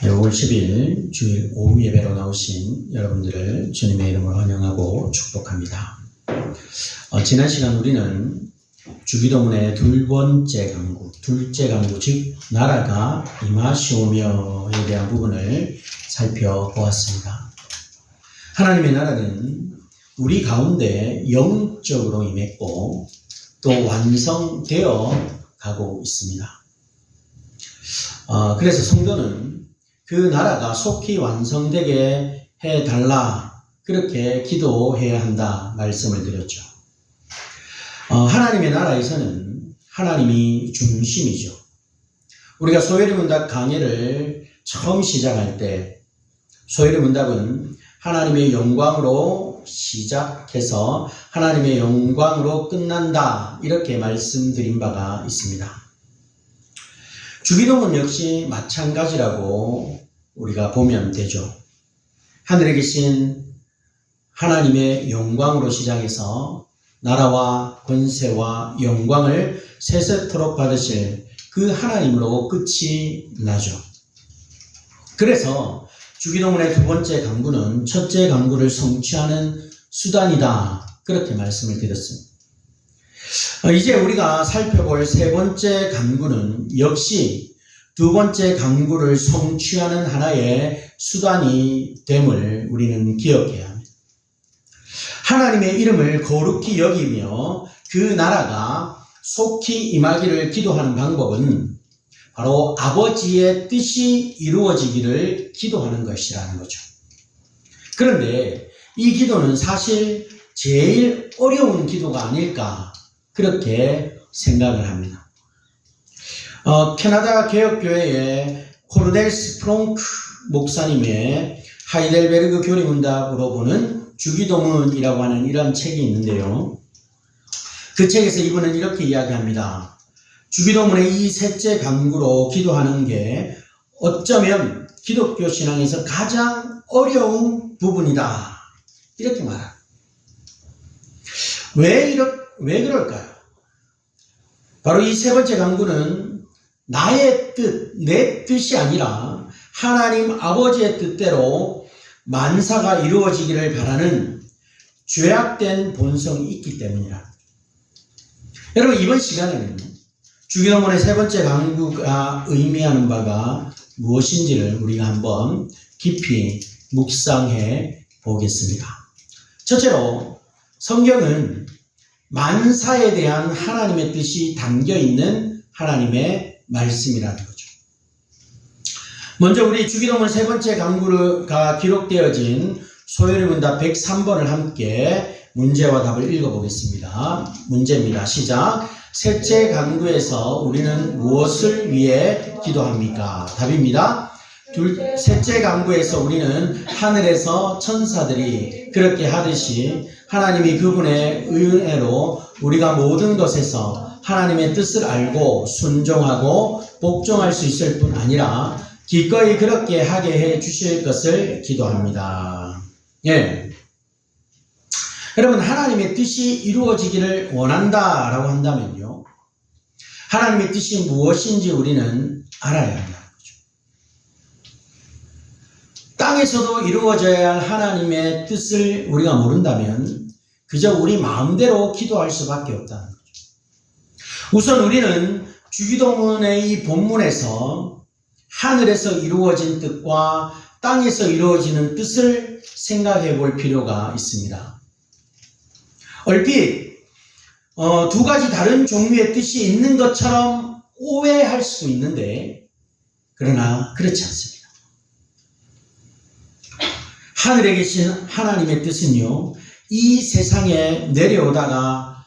5월 10일 주일 오후 예배로 나오신 여러분들을 주님의 이름으로 환영하고 축복합니다. 지난 시간 우리는 주기도문의 둘째 강구, 즉 나라가 임하시오며에 대한 부분을 살펴보았습니다. 하나님의 나라는 우리 가운데 영적으로 임했고 또 완성되어 가고 있습니다. 그래서 성도는 그 나라가 속히 완성되게 해달라, 그렇게 기도해야 한다 말씀을 드렸죠. 하나님의 나라에서는 하나님이 중심이죠. 우리가 소요리 문답 강해를 처음 시작할 때 소요리 문답은 하나님의 영광으로 시작해서 하나님의 영광으로 끝난다, 이렇게 말씀드린 바가 있습니다. 주기도문 역시 마찬가지라고 우리가 보면 되죠. 하늘에 계신 하나님의 영광으로 시작해서 나라와 권세와 영광을 세세토록 받으실 그 하나님으로 끝이 나죠. 그래서 주기도문의 두 번째 강구는 첫째 강구를 성취하는 수단이다, 그렇게 말씀을 드렸습니다. 이제 우리가 살펴볼 세 번째 강구는 역시 두 번째 강구를 성취하는 하나의 수단이 됨을 우리는 기억해야 합니다. 하나님의 이름을 거룩히 여기며 그 나라가 속히 임하기를 기도하는 방법은 바로 아버지의 뜻이 이루어지기를 기도하는 것이라는 거죠. 그런데 이 기도는 사실 제일 어려운 기도가 아닐까, 그렇게 생각을 합니다. 캐나다 개혁교회의 코르델스 프롱크 목사님의 하이델베르그 교리문답으로 보는 주기도문이라고 하는 이런 책이 있는데요. 그 책에서 이분은 이렇게 이야기합니다. 주기도문의 이 셋째 강구로 기도하는 게 어쩌면 기독교 신앙에서 가장 어려운 부분이다, 이렇게 말합니다. 왜 그럴까요? 바로 이 세 번째 강구는 나의 뜻, 내 뜻이 아니라 하나님 아버지의 뜻대로 만사가 이루어지기를 바라는 죄악된 본성이 있기 때문이라. 여러분, 이번 시간에는 주기도문의 세 번째 강구가 의미하는 바가 무엇인지를 우리가 한번 깊이 묵상해 보겠습니다. 첫째로, 성경은 만사에 대한 하나님의 뜻이 담겨있는 하나님의 말씀이라는 거죠. 먼저 우리 주기도문 세 번째 강구가 기록되어진 소요리 문답 103번을 함께 문제와 답을 읽어보겠습니다. 문제입니다. 시작. 셋째 강구에서 우리는 무엇을 위해 기도합니까? 답입니다. 셋째 강구에서 우리는 하늘에서 천사들이 그렇게 하듯이 하나님이 그분의 은혜로 우리가 모든 것에서 하나님의 뜻을 알고 순종하고 복종할 수 있을 뿐 아니라 기꺼이 그렇게 하게 해 주실 것을 기도합니다. 예. 여러분, 하나님의 뜻이 이루어지기를 원한다라고 한다면요, 하나님의 뜻이 무엇인지 우리는 알아야 한다는 거죠. 땅에서도 이루어져야 할 하나님의 뜻을 우리가 모른다면 그저 우리 마음대로 기도할 수밖에 없다는 거죠. 우선 우리는 주기도문의 이 본문에서 하늘에서 이루어진 뜻과 땅에서 이루어지는 뜻을 생각해 볼 필요가 있습니다. 얼핏 두 가지 다른 종류의 뜻이 있는 것처럼 오해할 수 있는데, 그러나 그렇지 않습니다. 하늘에 계신 하나님의 뜻은요, 이 세상에 내려오다가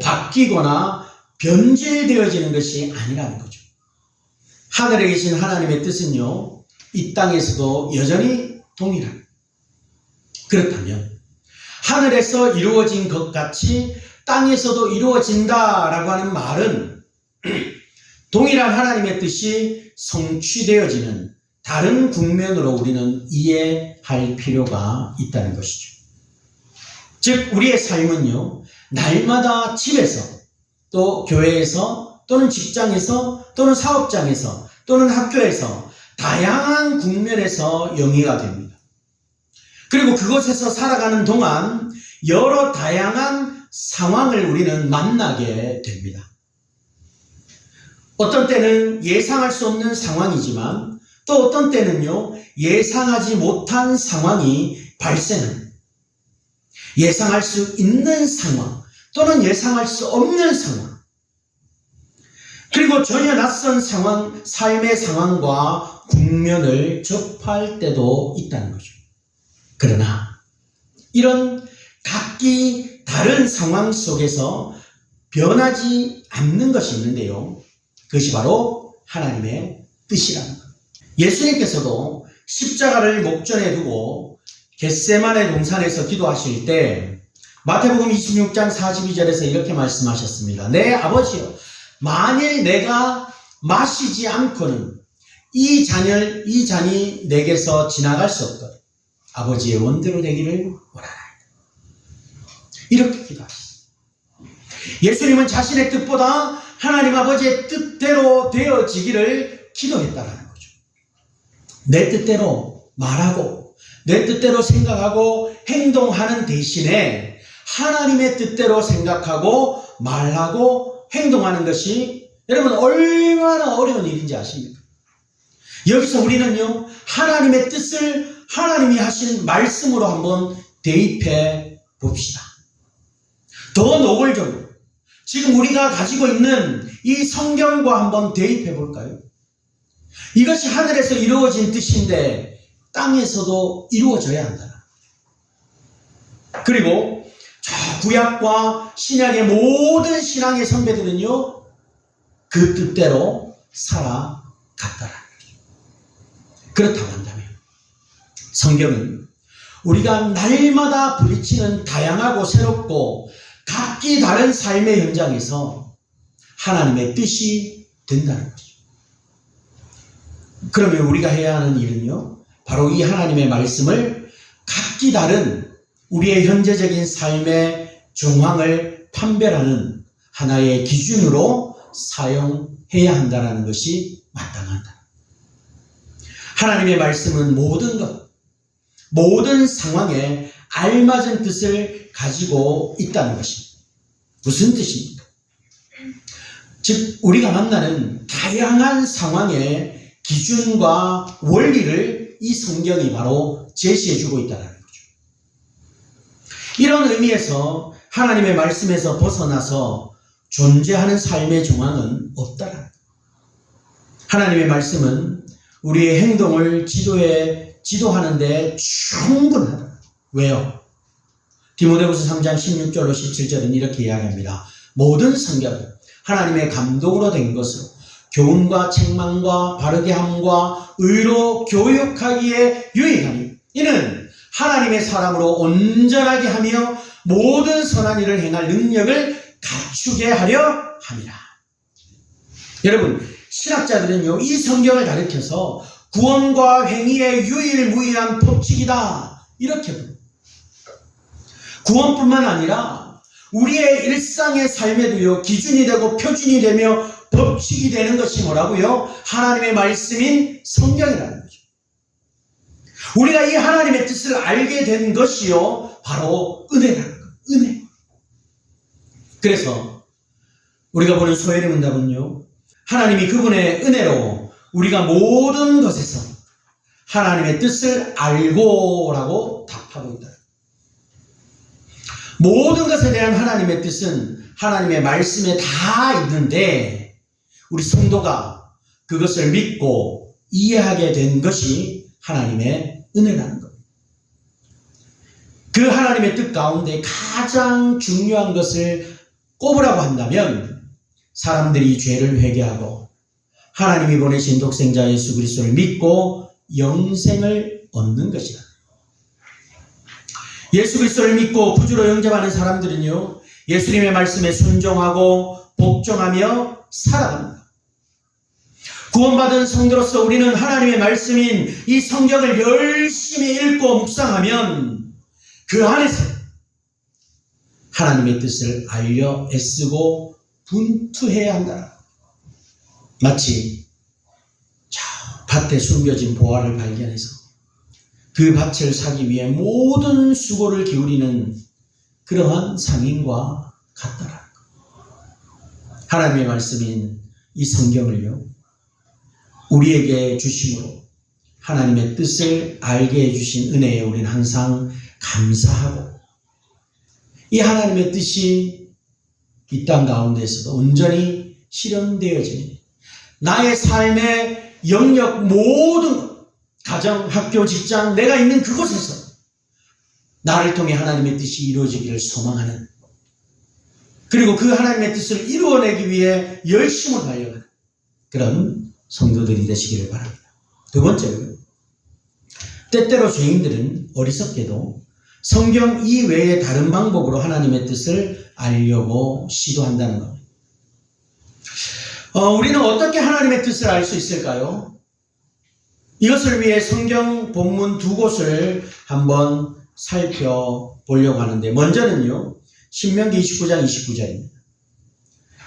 바뀌거나 변질되어지는 것이 아니라는 거죠. 하늘에 계신 하나님의 뜻은요, 이 땅에서도 여전히 동일합니다. 그렇다면 하늘에서 이루어진 것 같이 땅에서도 이루어진다라고 하는 말은 동일한 하나님의 뜻이 성취되어지는 다른 국면으로 우리는 이해할 필요가 있다는 것이죠. 즉, 우리의 삶은요, 날마다 집에서 또 교회에서 또는 직장에서 또는 사업장에서 또는 학교에서 다양한 국면에서 영위가 됩니다. 그리고 그곳에서 살아가는 동안 여러 다양한 상황을 우리는 만나게 됩니다. 어떤 때는 예상할 수 없는 상황이지만 또 어떤 때는요, 예상하지 못한 상황이 발생합니다. 예상할 수 있는 상황 또는 예상할 수 없는 상황, 그리고 전혀 낯선 상황, 삶의 상황과 국면을 접할 때도 있다는 거죠. 그러나 이런 각기 다른 상황 속에서 변하지 않는 것이 있는데요, 그것이 바로 하나님의 뜻이라는 것. 예수님께서도 십자가를 목전에 두고 겟세마네 동산에서 기도하실 때 마태복음 26장 42절에서 이렇게 말씀하셨습니다. 내 아버지여, 만일 내가 마시지 않고는 이 잔이 내게서 지나갈 수 없거든 아버지의 원대로 되기를 원하나이다. 이렇게 기도하셨습니다. 예수님은 자신의 뜻보다 하나님 아버지의 뜻대로 되어지기를 기도했다라는 거죠. 내 뜻대로 말하고 내 뜻대로 생각하고 행동하는 대신에 하나님의 뜻대로 생각하고 말하고 행동하는 것이 여러분 얼마나 어려운 일인지 아십니까? 여기서 우리는요, 하나님의 뜻을 하나님이 하신 말씀으로 한번 대입해 봅시다. 더 노골적으로 지금 우리가 가지고 있는 이 성경과 한번 대입해 볼까요? 이것이 하늘에서 이루어진 뜻인데 땅에서도 이루어져야 한다. 그리고 저 구약과 신약의 모든 신앙의 선배들은요, 그 뜻대로 살아갔다라는 거죠. 그렇다고 한다면 성경은 우리가 날마다 부딪히는 다양하고 새롭고 각기 다른 삶의 현장에서 하나님의 뜻이 된다는 거죠. 그러면 우리가 해야 하는 일은요, 바로 이 하나님의 말씀을 각기 다른 우리의 현재적인 삶의 정황을 판별하는 하나의 기준으로 사용해야 한다는 것이 마땅하다. 하나님의 말씀은 모든 것, 모든 상황에 알맞은 뜻을 가지고 있다는 것입니다. 무슨 뜻입니까? 즉 우리가 만나는 다양한 상황의 기준과 원리를 이 성경이 바로 제시해주고 있다는 거죠. 이런 의미에서 하나님의 말씀에서 벗어나서 존재하는 삶의 정황은 없다라는 거예요. 하나님의 말씀은 우리의 행동을 지도하는 데 충분하다. 왜요? 디모데후서 3장 16절로 17절은 이렇게 이야기합니다. 모든 성경은 하나님의 감동으로 된 것으로 교훈과 책망과 바르게 함과 의로 교육하기에 유익하니 이는 하나님의 사람으로 온전하게 하며 모든 선한 일을 행할 능력을 갖추게 하려 함이라. 여러분, 신학자들은요, 이 성경을 가리켜서 구원과 행위의 유일무이한 법칙이다 이렇게 부릅니다. 구원뿐만 아니라 우리의 일상의 삶에도요, 기준이 되고 표준이 되며 법칙이 되는 것이 뭐라고요? 하나님의 말씀인 성경이라는 거죠. 우리가 이 하나님의 뜻을 알게 된 것이요, 바로 은혜라는 거예요. 은혜. 그래서 우리가 보는 소엘의 문답은요, 하나님이 그분의 은혜로 우리가 모든 것에서 하나님의 뜻을 알고라고 답하고 있다. 모든 것에 대한 하나님의 뜻은 하나님의 말씀에 다 있는데 우리 성도가 그것을 믿고 이해하게 된 것이 하나님의 은혜라는 겁니다. 그 하나님의 뜻 가운데 가장 중요한 것을 꼽으라고 한다면 사람들이 죄를 회개하고 하나님이 보내신 독생자 예수 그리스도를 믿고 영생을 얻는 것이다. 예수 그리스도를 믿고 구주로 영접하는 사람들은요, 예수님의 말씀에 순종하고 복종하며 살아갑니다. 구원받은 성도로서 우리는 하나님의 말씀인 이 성경을 열심히 읽고 묵상하면 그 안에서 하나님의 뜻을 알려 애쓰고 분투해야 한다. 마치 저 밭에 숨겨진 보화를 발견해서 그 밭을 사기 위해 모든 수고를 기울이는 그러한 상인과 같더라. 하나님의 말씀인 이 성경을요, 우리에게 주심으로 하나님의 뜻을 알게 해주신 은혜에 우리는 항상 감사하고, 이 하나님의 뜻이 이 땅 가운데에서도 온전히 실현되어지는 나의 삶의 영역 모든 것, 가정, 학교, 직장, 내가 있는 그곳에서 나를 통해 하나님의 뜻이 이루어지기를 소망하는, 그리고 그 하나님의 뜻을 이루어내기 위해 열심을 달려가는 그런 성도들이 되시기를 바랍니다. 두 번째로, 때때로 죄인들은 어리석게도 성경 이외의 다른 방법으로 하나님의 뜻을 알려고 시도한다는 겁니다. 우리는 어떻게 하나님의 뜻을 알 수 있을까요? 이것을 위해 성경 본문 두 곳을 한번 살펴보려고 하는데, 먼저는요, 신명기 29장 29절입니다.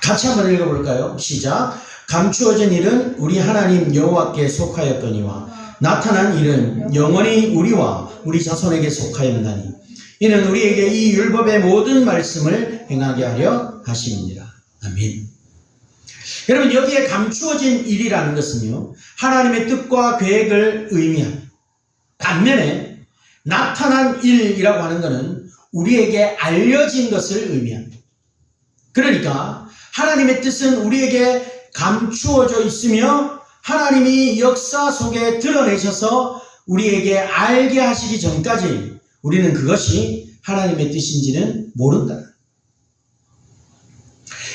같이 한번 읽어볼까요? 시작. 감추어진 일은 우리 하나님 여호와께 속하였거니와 나타난 일은 영원히 우리와 우리 자손에게 속하였나니 이는 우리에게 이 율법의 모든 말씀을 행하게 하려 하심이니라. 아멘. 여러분, 여기에 감추어진 일이라는 것은요, 하나님의 뜻과 계획을 의미합니다. 반면에 나타난 일이라고 하는 것은 우리에게 알려진 것을 의미합니다. 그러니까 하나님의 뜻은 우리에게 감추어져 있으며 하나님이 역사 속에 드러내셔서 우리에게 알게 하시기 전까지 우리는 그것이 하나님의 뜻인지는 모른다.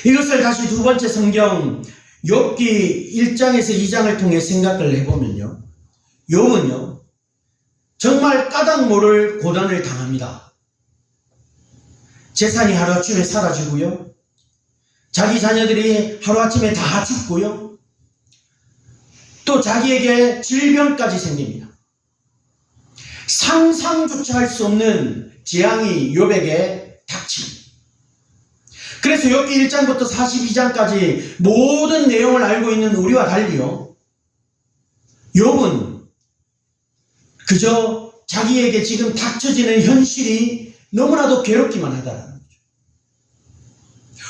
이것을 다시 두 번째 성경 욥기 1장에서 2장을 통해 생각을 해보면요, 욥은요 정말 까닭 모를 고난을 당합니다. 재산이 하루아침에 사라지고요, 자기 자녀들이 하루아침에 다 죽고요, 또 자기에게 질병까지 생깁니다. 상상조차 할 수 없는 재앙이 욥에게 닥칩니다. 그래서 욥기 1장부터 42장까지 모든 내용을 알고 있는 우리와 달리요, 욥은 그저 자기에게 지금 닥쳐지는 현실이 너무나도 괴롭기만 하다라는 거죠.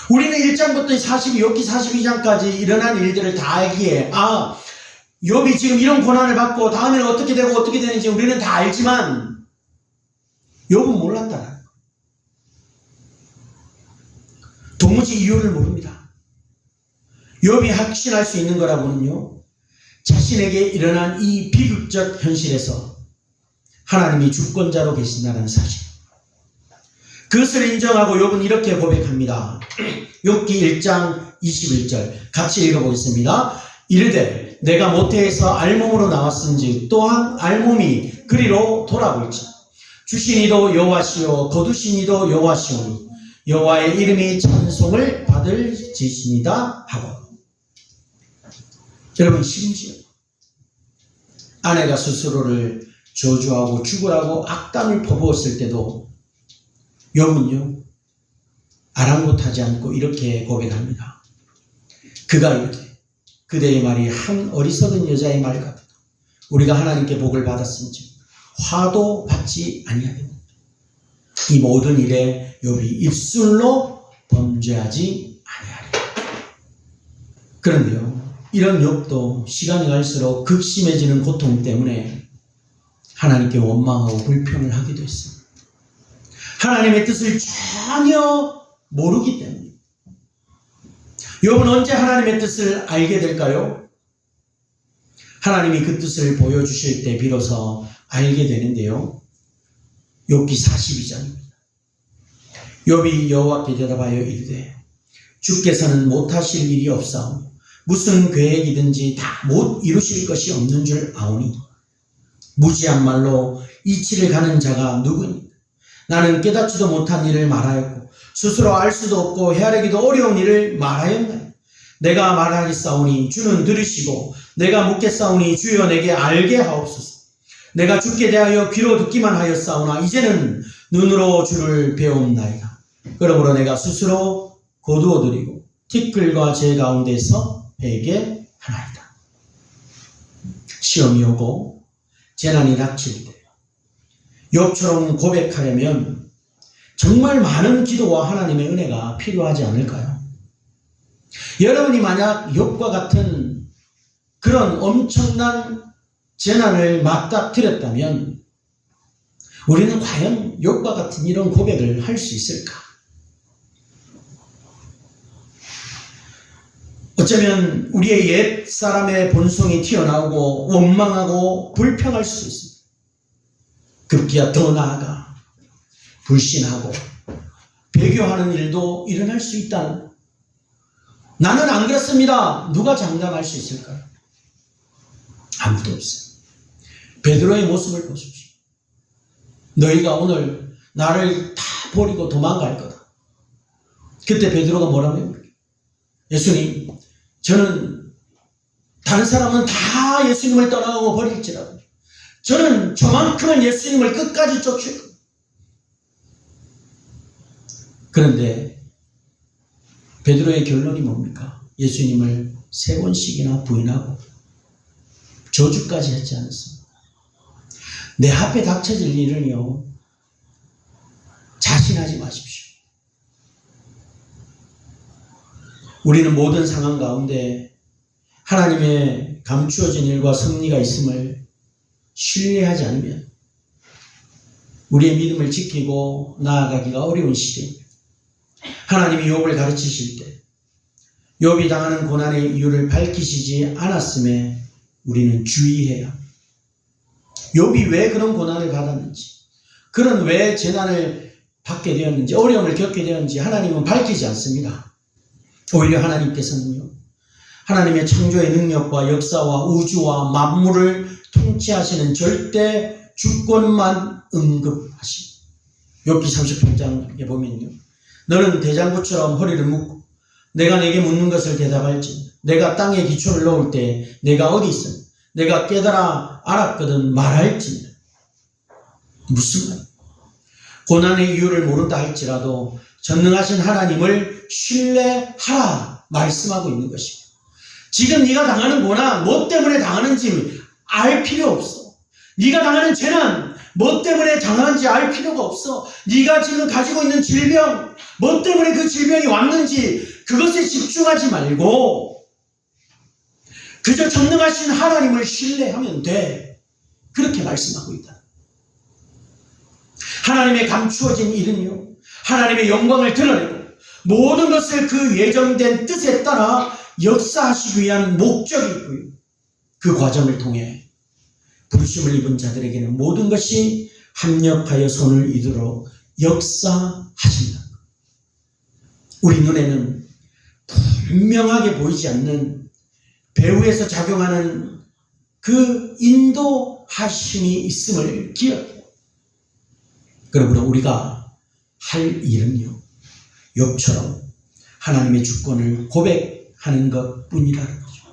우리는 1장부터 욥기 42장까지 일어난 일들을 다 알기에, 욥이 지금 이런 고난을 받고 다음에는 어떻게 되고 어떻게 되는지 우리는 다 알지만 욥은 몰랐다라는 거예요. 도무지 이유를 모릅니다. 욥이 확신할 수 있는 거라고는요, 자신에게 일어난 이 비극적 현실에서 하나님이 주권자로 계신다는 사실, 그것을 인정하고 욥은 이렇게 고백합니다. 욥기 1장 21절 같이 읽어보겠습니다. 이르되 내가 모태에서 알몸으로 나왔은즉 또한 알몸이 그리로 돌아올지 주신 이도 여호와시요 거두신 이도 여호와시오니 여호와의 이름이 찬송을 받을 지시니다 하고. 여러분, 심지어 아내가 스스로를 저주하고 죽으라고 악담을 퍼부었을 때도 욥은요 아랑곳하지 않고 이렇게 고백합니다. 그가 이렇게 그대의 말이 한 어리석은 여자의 말 같다. 우리가 하나님께 복을 받았은즉 화도 받지 아니하겠느냐. 이 모든 일에 욥이 입술로 범죄하지 아니하리라. 그런데요, 이런 욥도 시간이 갈수록 극심해지는 고통 때문에 하나님께 원망하고 불평을 하기도 했습니다. 하나님의 뜻을 전혀 모르기 때문에. 욥은 언제 하나님의 뜻을 알게 될까요? 하나님이 그 뜻을 보여주실 때 비로소 알게 되는데요, 욥기 42장입니다. 욥이 여호와께 대답하여 이르되 주께서는 못하실 일이 없사오니 무슨 계획이든지 다 못 이루실 것이 없는 줄 아오니 무지한 말로 이치를 가는 자가 누구니? 나는 깨닫지도 못한 일을 말하였고 스스로 알 수도 없고 헤아리기도 어려운 일을 말하였나니 내가 말하겠사오니 주는 들으시고 내가 묻겠사오니 주여 내게 알게 하옵소서. 내가 주께 대하여 귀로 듣기만 하였사오나 이제는 눈으로 주를 배움나이다. 그러므로 내가 스스로 거두어드리고 티끌과 제 가운데서 회개하나이다. 시험이 오고 재난이 닥칠 때 욥처럼 고백하려면 정말 많은 기도와 하나님의 은혜가 필요하지 않을까요? 여러분이 만약 욥과 같은 그런 엄청난 재난을 맞닥뜨렸다면 우리는 과연 욥과 같은 이런 고백을 할 수 있을까? 어쩌면 우리의 옛 사람의 본성이 튀어나오고 원망하고 불평할 수도 있습니다. 급기야 더 나아가 불신하고 배교하는 일도 일어날 수 있다는, 나는 안 그렇습니다. 누가 장담할 수 있을까요? 아무도 없어요. 베드로의 모습을 보십시오. 너희가 오늘 나를 다 버리고 도망갈 거다. 그때 베드로가 뭐라고 합니까? 예수님, 저는 다른 사람은 다 예수님을 떠나고 버릴지라도 저는 저만큼은 예수님을 끝까지 쫓을 겁니다. 그런데 베드로의 결론이 뭡니까? 예수님을 3번씩이나 부인하고 저주까지 했지 않았습니까? 내 앞에 닥쳐질 일은요, 자신하지 마십시오. 우리는 모든 상황 가운데 하나님의 감추어진 일과 섭리가 있음을 신뢰하지 않으면 우리의 믿음을 지키고 나아가기가 어려운 시대입니다. 하나님이 욥을 가르치실 때 욥이 당하는 고난의 이유를 밝히시지 않았음에 우리는 주의해야 합니다. 욥이 왜 그런 고난을 받았는지, 그런 왜 재난을 받게 되었는지, 어려움을 겪게 되었는지 하나님은 밝히지 않습니다. 오히려 하나님께서는요, 하나님의 창조의 능력과 역사와 우주와 만물을 통치하시는 절대 주권만 언급하십니다. 욥기 38장에 보면요, 너는 대장부처럼 허리를 묶고 내가 내게 묻는 것을 대답할지, 내가 땅에 기초를 놓을 때 내가 어디 있음, 내가 깨달아 알았거든 말할지. 무슨 말? 고난의 이유를 모른다 할지라도 전능하신 하나님을 신뢰하라 말씀하고 있는 것입니다. 지금 네가 당하는 고난, 뭐 때문에 당하는지 알 필요 없어. 네가 당하는 재난, 뭐 때문에 당하는지 알 필요가 없어. 네가 지금 가지고 있는 질병, 뭐 때문에 그 질병이 왔는지 그것에 집중하지 말고 그저 전능하신 하나님을 신뢰하면 돼. 그렇게 말씀하고 있다. 하나님의 감추어진 일은요, 하나님의 영광을 드러내고 모든 것을 그 예정된 뜻에 따라 역사하시기 위한 목적이고요. 그 과정을 통해 부르심을 입은 자들에게는 모든 것이 합력하여 손을 이도록 역사하신다. 우리 눈에는 분명하게 보이지 않는 배후에서 작용하는 그 인도하심이 있음을 기억해요. 그러므로 우리가 할 일은요, 욥처럼 하나님의 주권을 고백하는 것뿐이라는 거죠.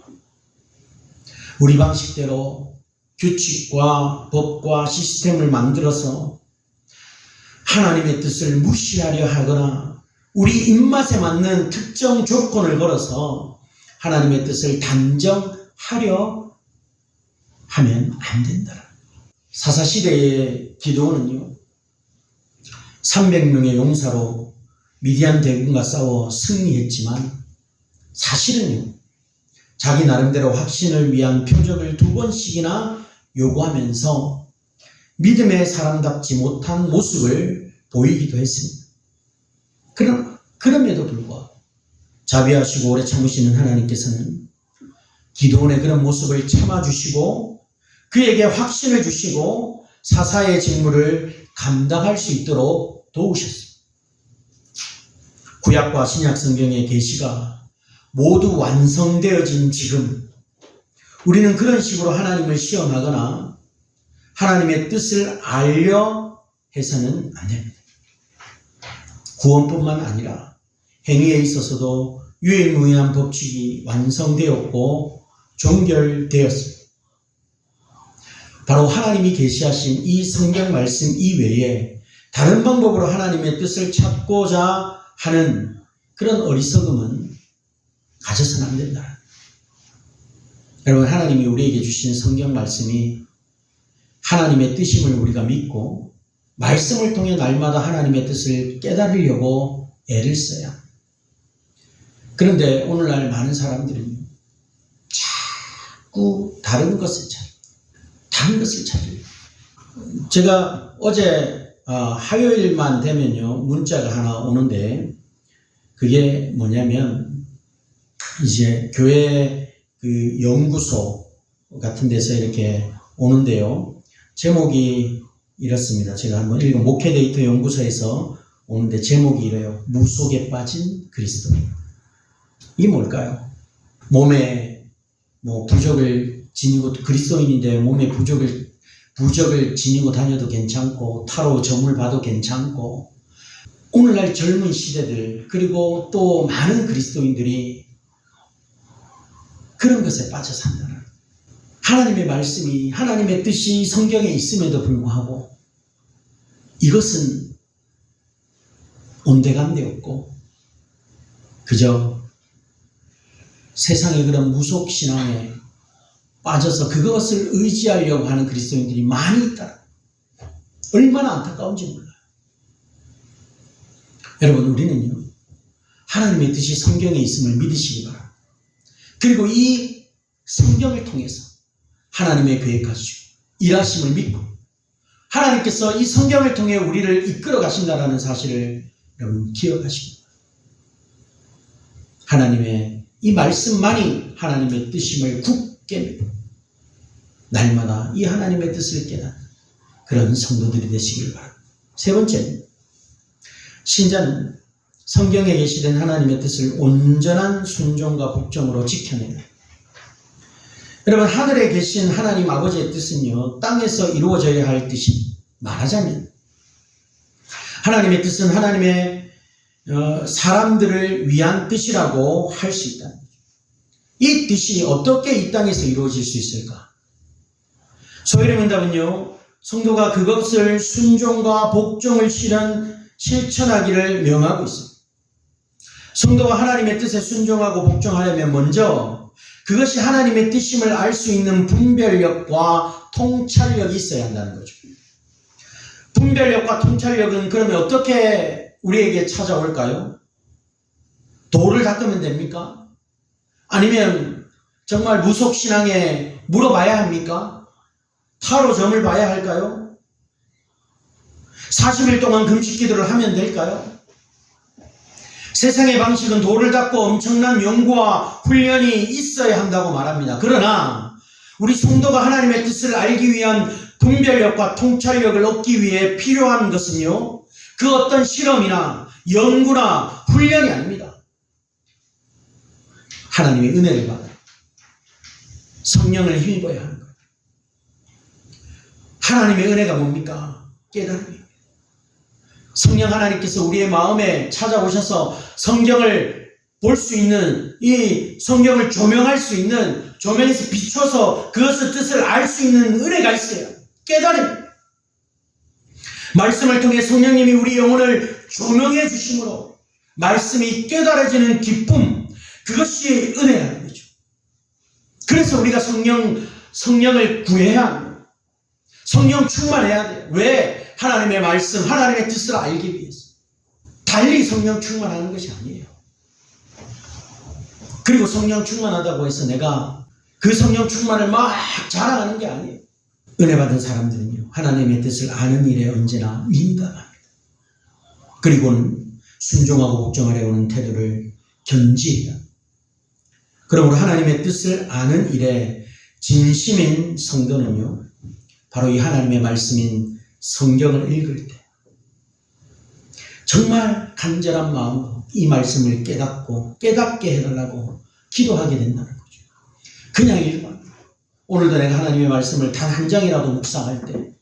우리 방식대로 규칙과 법과 시스템을 만들어서 하나님의 뜻을 무시하려 하거나 우리 입맛에 맞는 특정 조건을 걸어서 하나님의 뜻을 단정하려 하면 안 된다. 사사시대의 기도는요, 300명의 용사로 미디안 대군과 싸워 승리했지만 사실은요, 자기 나름대로 확신을 위한 표적을 2번씩이나 요구하면서 믿음의 사람답지 못한 모습을 보이기도 했습니다. 그럼에도 불구하고 자비하시고 오래 참으시는 하나님께서는 기도원의 그런 모습을 참아주시고 그에게 확신을 주시고 사사의 직무를 감당할 수 있도록 도우셨습니다. 구약과 신약 성경의 계시가 모두 완성되어진 지금 우리는 그런 식으로 하나님을 시험하거나 하나님의 뜻을 알려 해서는 안 됩니다. 구원뿐만 아니라 행위에 있어서도 유일무이한 법칙이 완성되었고 종결되었습니다. 바로 하나님이 계시하신 이 성경 말씀 이외에 다른 방법으로 하나님의 뜻을 찾고자 하는 그런 어리석음은 가져서는 안 된다. 여러분, 하나님이 우리에게 주신 성경 말씀이 하나님의 뜻임을 우리가 믿고 말씀을 통해 날마다 하나님의 뜻을 깨달으려고 애를 써야. 그런데 오늘날 많은 사람들은 자꾸 다른 것을 찾으려고. 제가 어제 화요일만 되면요 문자가 하나 오는데, 그게 뭐냐면 이제 교회 그 연구소 같은 데서 이렇게 오는데요, 제목이 이렇습니다. 제가 한번 읽어. 목회데이터 연구소에서 오는데 제목이 이래요. 무속에 빠진 그리스도인. 이게 뭘까요? 몸에 부적을 지니고, 그리스도인인데 몸에 부적을 지니고 다녀도 괜찮고, 타로 점을 봐도 괜찮고, 오늘날 젊은 시대들, 그리고 또 많은 그리스도인들이 그런 것에 빠져 산다는, 하나님의 말씀이, 하나님의 뜻이 성경에 있음에도 불구하고 이것은 온데간데 없고 그저 세상의 그런 무속신앙에 빠져서 그것을 의지하려고 하는 그리스도인들이 많이 있다. 얼마나 안타까운지 몰라요. 여러분, 우리는요 하나님의 뜻이 성경에 있음을 믿으시기 바랍니다. 그리고 이 성경을 통해서 하나님의 계획하시고 일하심을 믿고 하나님께서 이 성경을 통해 우리를 이끌어 가신다는 사실을 여러분 기억하시기 바랍니다. 하나님의 이 말씀만이 하나님의 뜻임을 굳게 믿고 날마다 이 하나님의 뜻을 깨닫는 그런 성도들이 되시길 바랍니다. 세 번째는, 신자는 성경에 계시된 하나님의 뜻을 온전한 순종과 복종으로 지켜내는. 여러분, 하늘에 계신 하나님 아버지의 뜻은요 땅에서 이루어져야 할 뜻이, 말하자면 하나님의 뜻은 하나님의 사람들을 위한 뜻이라고 할 수 있다는 거죠. 이 뜻이 어떻게 이 땅에서 이루어질 수 있을까? 소위의 응답은요, 성도가 그것을 순종과 복종을 실천하기를 명하고 있습니다. 성도가 하나님의 뜻에 순종하고 복종하려면 먼저 그것이 하나님의 뜻임을 알 수 있는 분별력과 통찰력이 있어야 한다는 거죠. 분별력과 통찰력은 그러면 어떻게 우리에게 찾아올까요? 돌을 닦으면 됩니까? 아니면 정말 무속신앙에 물어봐야 합니까? 타로 점을 봐야 할까요? 40일 동안 금식기도를 하면 될까요? 세상의 방식은 돌을 닦고 엄청난 연구와 훈련이 있어야 한다고 말합니다. 그러나 우리 성도가 하나님의 뜻을 알기 위한 분별력과 통찰력을 얻기 위해 필요한 것은요, 그 어떤 실험이나 연구나 훈련이 아닙니다. 하나님의 은혜를 받아 성령을 힘입어야 하는 거예요. 하나님의 은혜가 뭡니까? 깨달음입니다. 성령 하나님께서 우리의 마음에 찾아오셔서 성경을 볼 수 있는, 이 성경을 조명할 수 있는, 조명에서 비춰서 그것의 뜻을 알 수 있는 은혜가 있어요. 깨달음. 말씀을 통해 성령님이 우리 영혼을 조명해 주심으로 말씀이 깨달아지는 기쁨, 그것이 은혜라는 거죠. 그래서 우리가 성령을 구해야 합니다. 성령 충만해야 돼요. 왜? 하나님의 말씀, 하나님의 뜻을 알기 위해서. 달리 성령 충만하는 것이 아니에요. 그리고 성령 충만하다고 해서 내가 그 성령 충만을 막 자랑하는 게 아니에요. 은혜 받은 사람들은요, 하나님의 뜻을 아는 일에 언제나 민감합니다. 그리고는 순종하고 복종하려는 태도를 견지해야 합니다. 그러므로 하나님의 뜻을 아는 일에 진심인 성도는요, 바로 이 하나님의 말씀인 성경을 읽을 때 정말 간절한 마음으로 이 말씀을 깨닫게 해달라고 기도하게 된다는 거죠. 그냥 읽어. 오늘도 내가 하나님의 말씀을 단 한 장이라도 묵상할 때,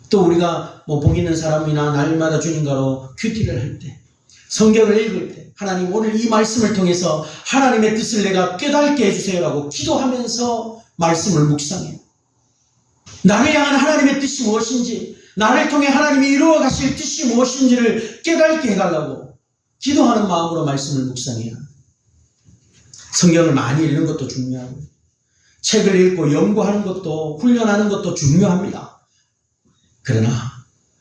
또 우리가 복 있는 사람이나 날마다 주님과로 큐티를 할 때, 성경을 읽을 때, 하나님 오늘 이 말씀을 통해서 하나님의 뜻을 내가 깨닫게 해주세요라고 기도하면서 말씀을 묵상해요. 나를 향한 하나님의 뜻이 무엇인지, 나를 통해 하나님이 이루어 가실 뜻이 무엇인지를 깨닫게 해달라고 기도하는 마음으로 말씀을 묵상해야 합니다. 성경을 많이 읽는 것도 중요하고, 책을 읽고 연구하는 것도 훈련하는 것도 중요합니다. 그러나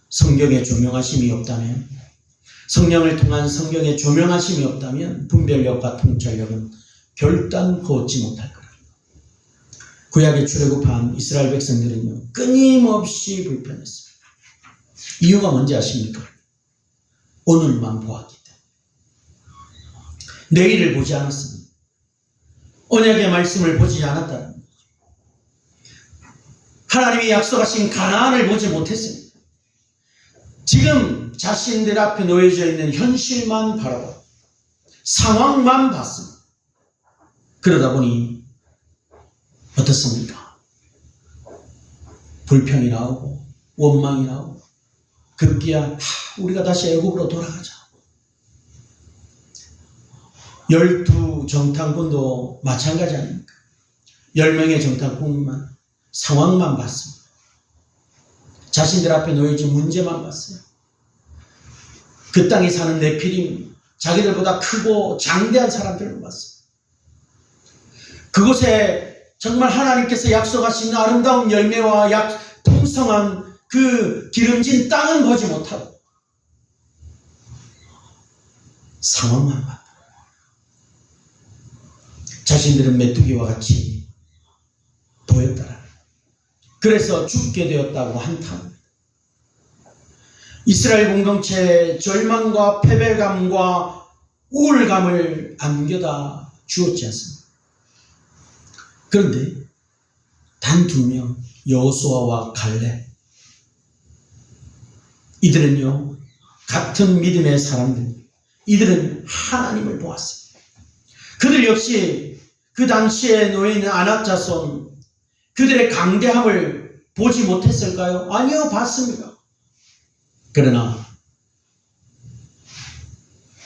성경의 조명하심이 없다면, 성령을 통한 성경의 조명하심이 없다면 분별력과 통찰력은 결단코 얻지 못할 거라. 구약에 출애굽한 이스라엘 백성들은요, 끊임없이 불편했습니다. 이유가 뭔지 아십니까? 오늘만 보았기 때문에. 내일을 보지 않았습니다. 언약의 말씀을 보지 않았다는 거죠. 하나님이 약속하신 가나안을 보지 못했습니다. 지금 자신들 앞에 놓여져 있는 현실만 바라보고 상황만 봤습니다. 그러다 보니 어떻습니까? 불평이 나오고 원망이 나오고 급기야 우리가 다시 애굽으로 돌아가자. 12 정탐꾼도 마찬가지 아닙니까? 10명의 정탐꾼만 상황만 봤습니다. 자신들 앞에 놓여진 문제만 봤어요. 그 땅에 사는 네피림, 자기들보다 크고 장대한 사람들을 봤어요. 그곳에 정말 하나님께서 약속하신 아름다운 열매와 풍성한 그 기름진 땅은 보지 못하고 상황만 봤다. 자신들은 메뚜기와 같이 보였더라. 그래서 죽게 되었다고 한탄. 이스라엘 공동체의 절망과 패배감과 우울감을 안겨다 주었지 않습니까? 그런데 단 2명, 여호수아와 갈렙, 이들은요 같은 믿음의 사람들, 이들은 하나님을 보았어요. 그들 역시 그 당시에 놓여있는 아낙 자손, 그들의 강대함을 보지 못했을까요? 아니요, 봤습니다. 그러나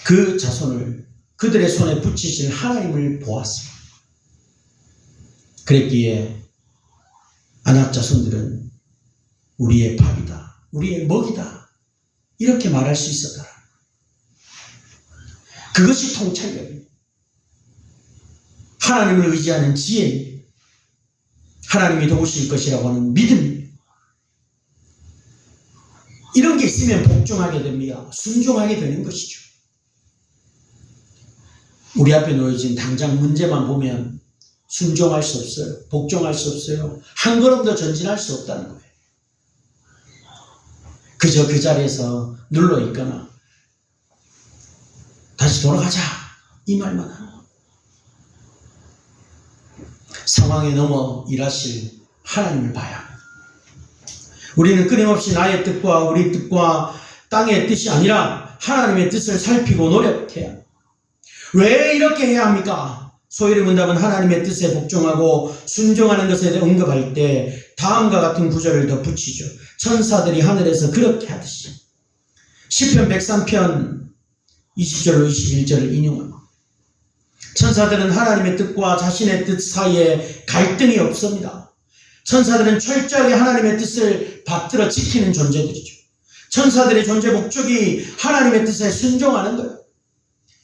그 자손을 그들의 손에 붙이신 하나님을 보았습니다. 그랬기에 아낙 자손들은 우리의 밥이다, 우리의 먹이다, 이렇게 말할 수 있었더라. 그것이 통찰력입니다. 하나님을 의지하는 지혜, 하나님이 도우실 것이라고 하는 믿음, 이런 게 있으면 복종하게 됩니다. 순종하게 되는 것이죠. 우리 앞에 놓여진 당장 문제만 보면 순종할 수 없어요. 복종할 수 없어요. 한 걸음 더 전진할 수 없다는 거예요. 그저 그 자리에서 눌러 있거나 다시 돌아가자, 이 말만 하는 거예요. 상황에 넘어 일하실 하나님을 봐야 합니다. 우리는 끊임없이 나의 뜻과 우리 뜻과 땅의 뜻이 아니라 하나님의 뜻을 살피고 노력해야 합니다. 왜 이렇게 해야 합니까? 소위를 문답은 하나님의 뜻에 복종하고 순종하는 것에 대해 언급할 때 다음과 같은 구절을 덧붙이죠. 천사들이 하늘에서 그렇게 하듯이. 시편 103편 20절로 21절을 인용합니다. 천사들은 하나님의 뜻과 자신의 뜻 사이에 갈등이 없습니다. 천사들은 철저하게 하나님의 뜻을 받들어 지키는 존재들이죠. 천사들의 존재 목적이 하나님의 뜻에 순종하는 거예요.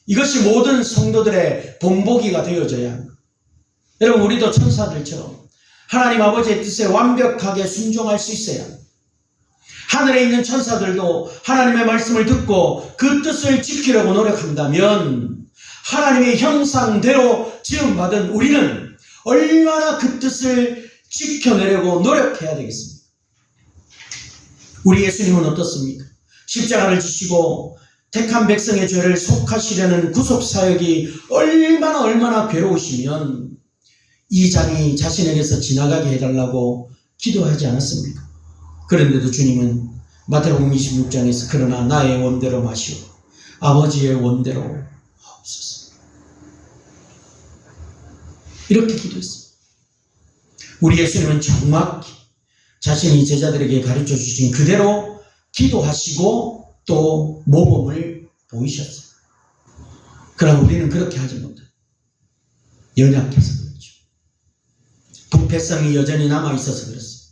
이것이 모든 성도들의 본보기가 되어져야 합니다. 여러분, 우리도 천사들처럼 하나님 아버지의 뜻에 완벽하게 순종할 수 있어야 합니다. 하늘에 있는 천사들도 하나님의 말씀을 듣고 그 뜻을 지키려고 노력한다면 하나님의 형상대로 지음받은 우리는 얼마나 그 뜻을 지켜내려고 노력해야 되겠습니까? 우리 예수님은 어떻습니까? 십자가를 지시고 택한 백성의 죄를 속하시려는 구속사역이 얼마나 괴로우시면 이 잔이 자신에게서 지나가게 해달라고 기도하지 않았습니까? 그런데도 주님은 마태복음 26장에서 그러나 나의 원대로 마시오 아버지의 원대로 하옵소서, 이렇게 기도했습니다. 우리 예수님은 정확히 자신이 제자들에게 가르쳐 주신 그대로 기도하시고 또 모범을 보이셨어요. 그러나 우리는 그렇게 하지 못해요. 연약해서 그렇죠. 부패성이 여전히 남아있어서 그렇습니다.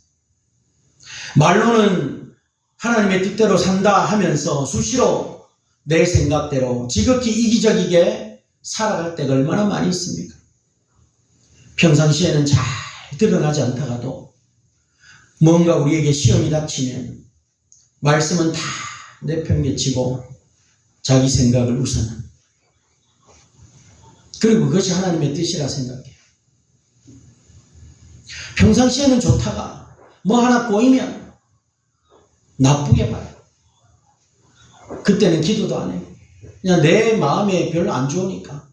말로는 하나님의 뜻대로 산다 하면서 수시로 내 생각대로 지극히 이기적이게 살아갈 때가 얼마나 많이 있습니까? 평상시에는 잘 드러나지 않다가도 뭔가 우리에게 시험이 닥치면 말씀은 다 내팽개치고 자기 생각을 우선합니다. 그리고 그것이 하나님의 뜻이라 생각해요. 평상시에는 좋다가 뭐 하나 꼬이면 나쁘게 봐요. 그때는 기도도 안 해요. 그냥 내 마음에 별로 안 좋으니까,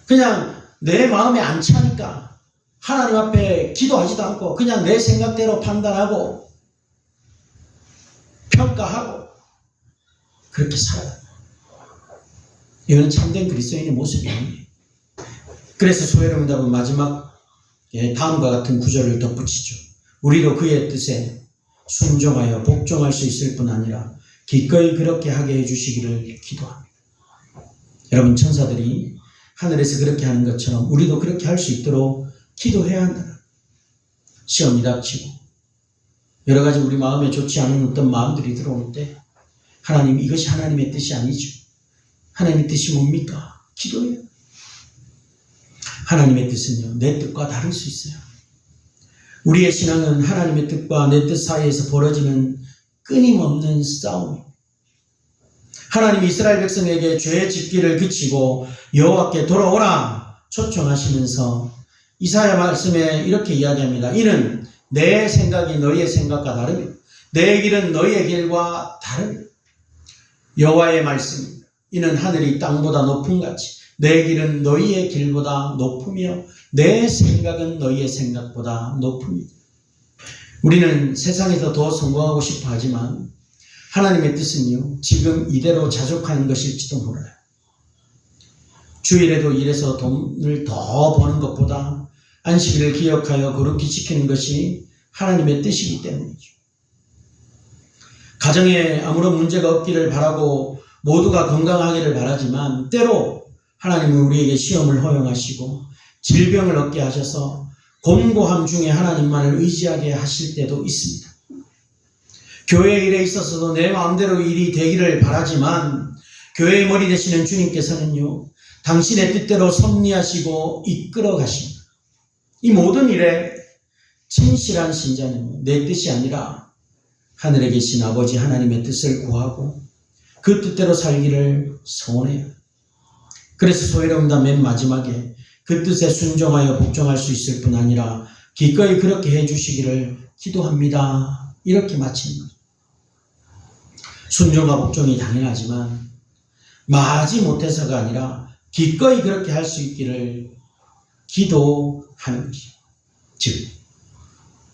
그냥 내 마음에 안 차니까 하나님 앞에 기도하지도 않고 그냥 내 생각대로 판단하고 평가하고 그렇게 살아요. 이거는 참된 그리스도인의 모습이 아니에요. 그래서 소회롱답은 마지막에 다음과 같은 구절을 덧붙이죠. 우리도 그의 뜻에 순종하여 복종할 수 있을 뿐 아니라 기꺼이 그렇게 하게 해주시기를 기도합니다. 여러분, 천사들이 하늘에서 그렇게 하는 것처럼 우리도 그렇게 할 수 있도록 기도해야 한다. 시험이 닥치고 여러 가지 우리 마음에 좋지 않은 어떤 마음들이 들어올 때 하나님, 이것이 하나님의 뜻이 아니죠. 하나님의 뜻이 뭡니까? 기도해요. 하나님의 뜻은요, 내 뜻과 다를 수 있어요. 우리의 신앙은 하나님의 뜻과 내 뜻 사이에서 벌어지는 끊임없는 싸움입니다. 하나님이 이스라엘 백성에게 죄 짓기를 그치고 여호와께 돌아오라 초청하시면서 이사야 말씀에 이렇게 이야기합니다. 이는 내 생각이 너희의 생각과 다르며 내 길은 너희의 길과 다르며 여호와의 말씀입니다. 이는 하늘이 땅보다 높음 같이 내 길은 너희의 길보다 높으며 내 생각은 너희의 생각보다 높습니다. 우리는 세상에서 더 성공하고 싶어 하지만 하나님의 뜻은요, 지금 이대로 자족하는 것일지도 몰라요. 주일에도 일해서 돈을 더 버는 것보다 안식일을 기억하여 거룩히 지키는 것이 하나님의 뜻이기 때문이죠. 가정에 아무런 문제가 없기를 바라고 모두가 건강하기를 바라지만 때로 하나님은 우리에게 시험을 허용하시고 질병을 얻게 하셔서 곤고함 중에 하나님만을 의지하게 하실 때도 있습니다. 교회 일에 있어서도 내 마음대로 일이 되기를 바라지만 교회의 머리 되시는 주님께서는요, 당신의 뜻대로 섭리하시고 이끌어 가십니다. 이 모든 일에 진실한 신자는 내 뜻이 아니라 하늘에 계신 아버지 하나님의 뜻을 구하고 그 뜻대로 살기를 소원해요. 그래서 소회롱답 맨 마지막에 그 뜻에 순종하여 복종할 수 있을 뿐 아니라 기꺼이 그렇게 해주시기를 기도합니다. 이렇게 마칩니다. 순종과 복종이 당연하지만 마지 못해서가 아니라 기꺼이 그렇게 할 수 있기를 기도하는 것이죠. 즉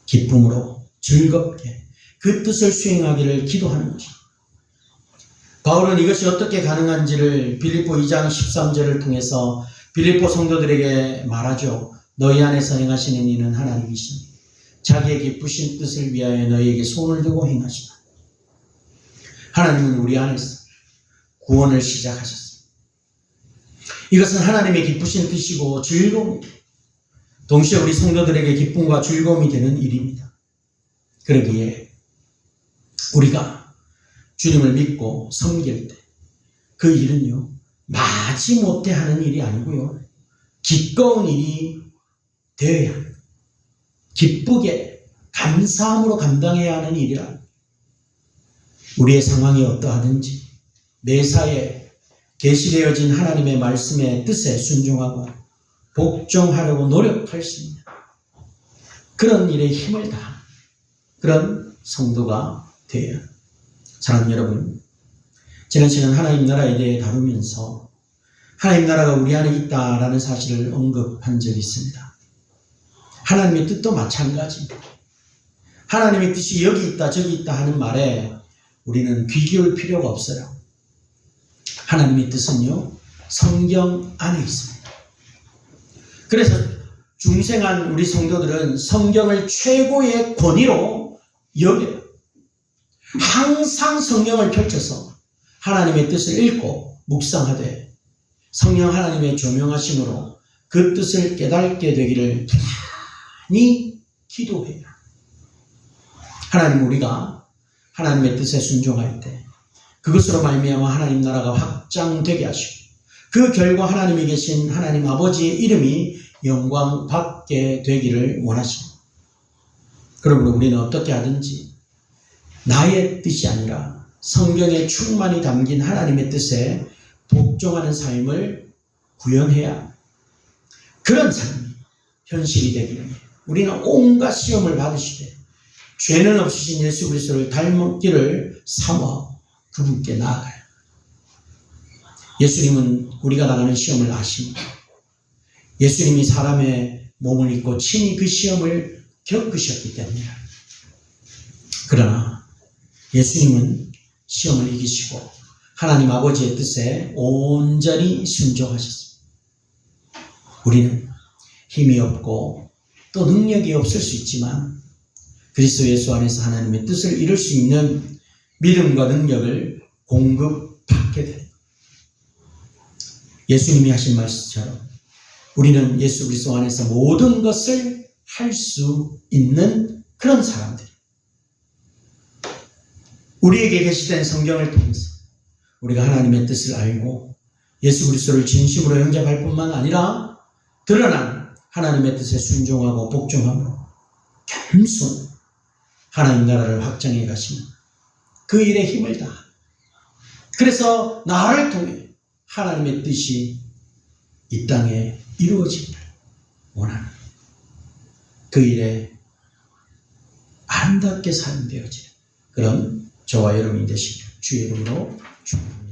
기쁨으로 즐겁게 그 뜻을 수행하기를 기도하는 것이죠. 바울은 이것이 어떻게 가능한지를 빌립보 2장 13절을 통해서 빌립보 성도들에게 말하죠. 너희 안에서 행하시는 이는 하나님이시니 자기의 기쁘신 뜻을 위하여 너희에게 손을 들고 행하시다. 하나님은 우리 안에서 구원을 시작하셨습니다. 이것은 하나님의 기쁘신 뜻이고 즐거움입니다. 동시에 우리 성도들에게 기쁨과 즐거움이 되는 일입니다. 그러기에 우리가 주님을 믿고 섬길 때 그 일은요, 마지못해 하는 일이 아니고요, 기꺼운 일이 되어야 합니다. 기쁘게 감사함으로 감당해야 하는 일이라. 우리의 상황이 어떠하든지 매사에 계시되어진 하나님의 말씀의 뜻에 순종하고 복종하려고 노력할 수 있는 그런 일에 힘을 다하는 그런 성도가 되어야 합니다. 사랑하는 여러분, 지난 시간 하나님 나라에 대해 다루면서 하나님 나라가 우리 안에 있다라는 사실을 언급한 적이 있습니다. 하나님의 뜻도 마찬가지입니다. 하나님의 뜻이 여기 있다 저기 있다 하는 말에 우리는 귀 기울 필요가 없어요. 하나님의 뜻은요, 성경 안에 있습니다. 그래서 중생한 우리 성도들은 성경을 최고의 권위로 여겨요. 항상 성경을 펼쳐서 하나님의 뜻을 읽고 묵상하되 성령 하나님의 조명하심으로 그 뜻을 깨닫게 되기를 부단히 기도해요. 하나님, 우리가 하나님의 뜻에 순종할 때 그것으로 말미암아 하나님 나라가 확장되게 하시고 그 결과 하나님이 계신 하나님 아버지의 이름이 영광 받게 되기를 원하십니다. 그러므로 우리는 어떻게 하든지 나의 뜻이 아니라 성경에 충만히 담긴 하나님의 뜻에 복종하는 삶을 구현해야 그런 삶이 현실이 되기 위해 우리는 온갖 시험을 받으시되 죄는 없으신 예수 그리스도를 닮기를 사모하고 그분께 나아가요. 예수님은 우리가 나가는 시험을 아십니다. 예수님이 사람의 몸을 입고 친히 그 시험을 겪으셨기 때문이다. 그러나 예수님은 시험을 이기시고 하나님 아버지의 뜻에 온전히 순종하셨습니다. 우리는 힘이 없고 또 능력이 없을 수 있지만 그리스도 예수 안에서 하나님의 뜻을 이룰 수 있는 믿음과 능력을 공급받게 됩니다. 예수님이 하신 말씀처럼 우리는 예수 그리스도 안에서 모든 것을 할 수 있는 그런 사람들. 우리에게 계시된 성경을 통해서 우리가 하나님의 뜻을 알고 예수 그리스도를 진심으로 영접할 뿐만 아니라 드러난 하나님의 뜻에 순종하고 복종함으로 겸손 하나님 나라를 확장해 가시는 그 일에 힘을 다하는, 그래서 나를 통해 하나님의 뜻이 이 땅에 이루어지기를 원하는 그 일에 아름답게 사용되어지는 그런 저와 여러분이 되시기를 주의 이름으로 축복합니다.